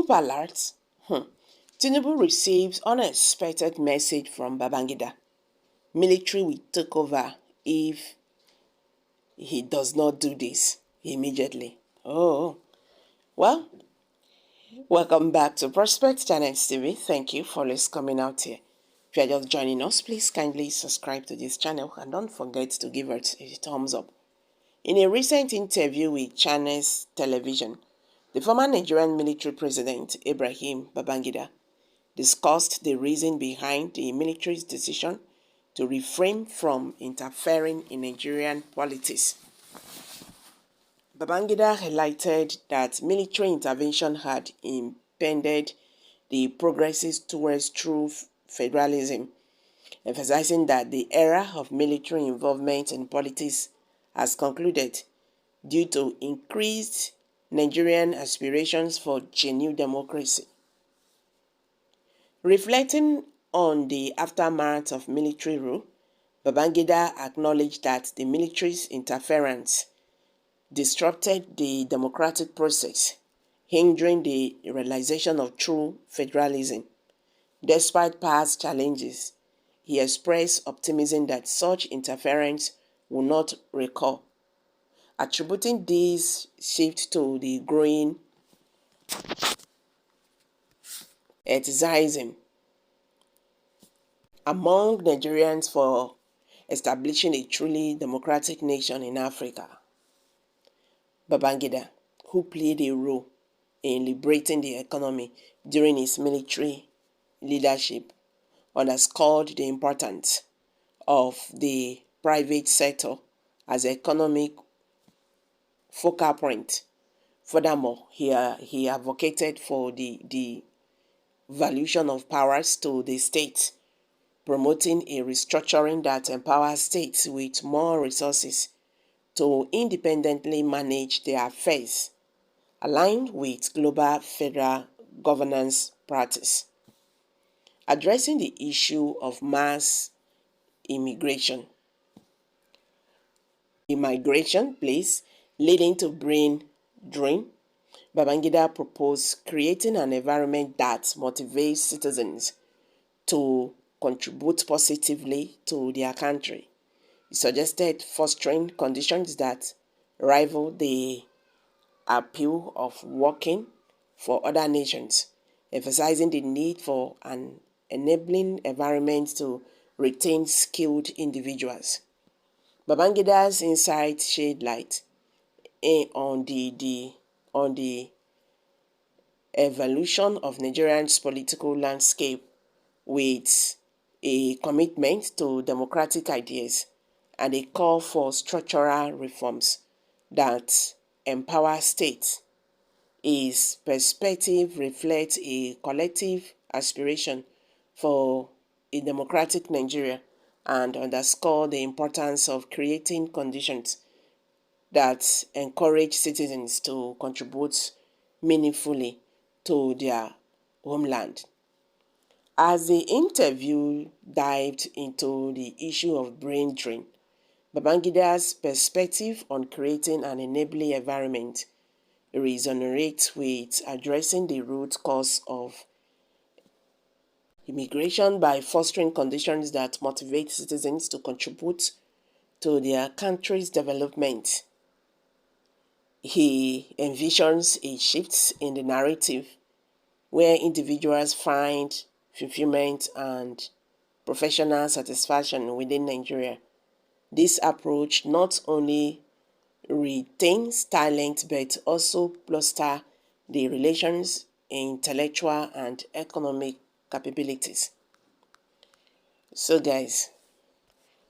Scoop alert. Tinubu receives unexpected message from Babangida. Military will take over if he does not do this immediately. Oh, well, welcome back to Prospect Channels TV. Thank you for always coming out here. If you are just joining us, please kindly subscribe to this channel and don't forget to give it a thumbs up. In a recent interview with Channels Television, the former Nigerian military president, Ibrahim Babangida, discussed the reason behind the military's decision to refrain from interfering in Nigerian politics. Babangida highlighted that military intervention had impeded the progresses towards true federalism, emphasizing that the era of military involvement in politics has concluded due to increased Nigerian aspirations for genuine democracy. Reflecting on the aftermath of military rule, Babangida acknowledged that the military's interference disrupted the democratic process, hindering the realization of true federalism. Despite past challenges, he expressed optimism that such interference will not recur, attributing this shift to the growing enthusiasm among Nigerians for establishing a truly democratic nation in Africa. Babangida, who played a role in liberating the economy during his military leadership, underscored the importance of the private sector as an economic focal point. Furthermore, he advocated for the valuation of powers to the state, promoting a restructuring that empowers states with more resources to independently manage their affairs, aligned with global federal governance practice. Addressing the issue of mass immigration, please, leading to brain drain, Babangida proposed creating an environment that motivates citizens to contribute positively to their country. He suggested fostering conditions that rival the appeal of working for other nations, emphasizing the need for an enabling environment to retain skilled individuals. Babangida's insight shed light on the evolution of Nigeria's political landscape with a commitment to democratic ideas and a call for structural reforms that empower states. His perspective reflects a collective aspiration for a democratic Nigeria and underscore the importance of creating conditions that encourage citizens to contribute meaningfully to their homeland. As the interview dived into the issue of brain drain, Babangida's perspective on creating an enabling environment resonates with addressing the root cause of immigration by fostering conditions that motivate citizens to contribute to their country's development. He envisions a shift in the narrative where individuals find fulfillment and professional satisfaction within Nigeria. This approach not only retains talent but also fosters the relations, intellectual and economic capabilities. So guys,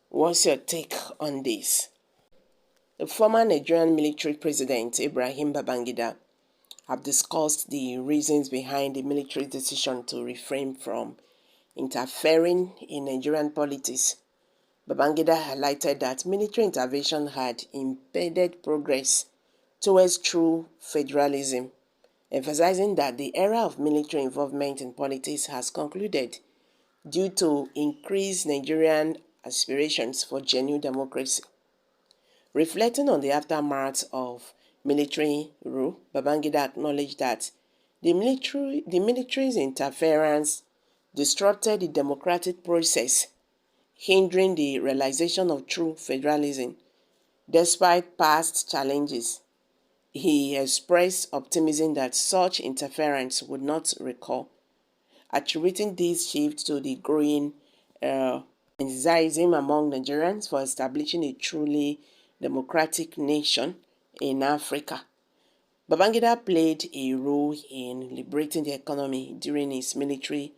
what's your take on this? The former Nigerian military president Ibrahim Babangida have discussed the reasons behind the military's decision to refrain from interfering in Nigerian politics. Babangida highlighted that military intervention had impeded progress towards true federalism, emphasizing that the era of military involvement in politics has concluded due to increased Nigerian aspirations for genuine democracy. Reflecting on the aftermath of military rule, Babangida acknowledged that The military's interference disrupted the democratic process, hindering the realization of true federalism. Despite past challenges, he expressed optimism that such interference would not recur, attributing this shift to the growing enthusiasm among Nigerians for establishing a truly democratic nation in Africa. Babangida played a role in liberating the economy during his military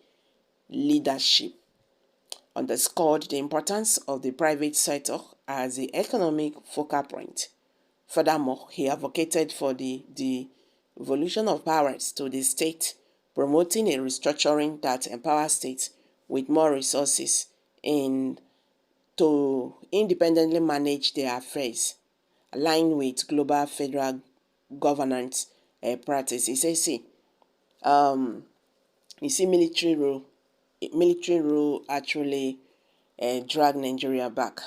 leadership, underscored the importance of the private sector as the economic focal point. Furthermore, he advocated for the devolution of powers to the state, promoting a restructuring that empowers states with more resources in to independently manage their affairs, aligned with global federal governance practice. He says, um, you see, military rule actually drag Nigeria back,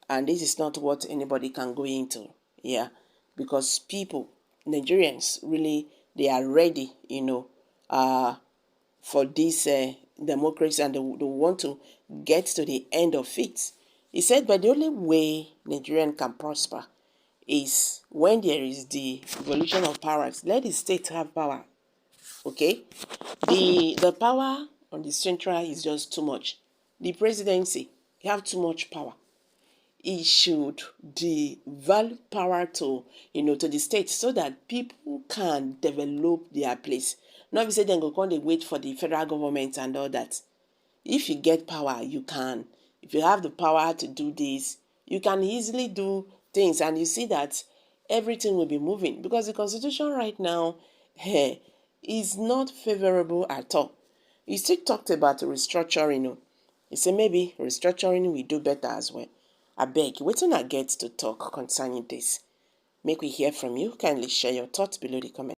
and this is not what anybody can go into. Yeah, because people, Nigerians, really they are ready, for this democracy, and they want to get to the end of it. He said, but the only way Nigerian can prosper is when there is the evolution of powers. Let the state have power. Okay, the power on the central is just too much. The presidency, you have too much power. It should devalue power to to the state so that people can develop their place. Not be say dem go come dey wait for the federal government and all that. If you get power, you can. If you have the power to do this, you can easily do things, and you see that everything will be moving, because the constitution right now is not favorable at all. You still talked about restructuring. You say maybe restructuring will do better as well. Abeg, wetin I get to talk concerning this? Make we hear from you. Kindly share your thoughts below the comment.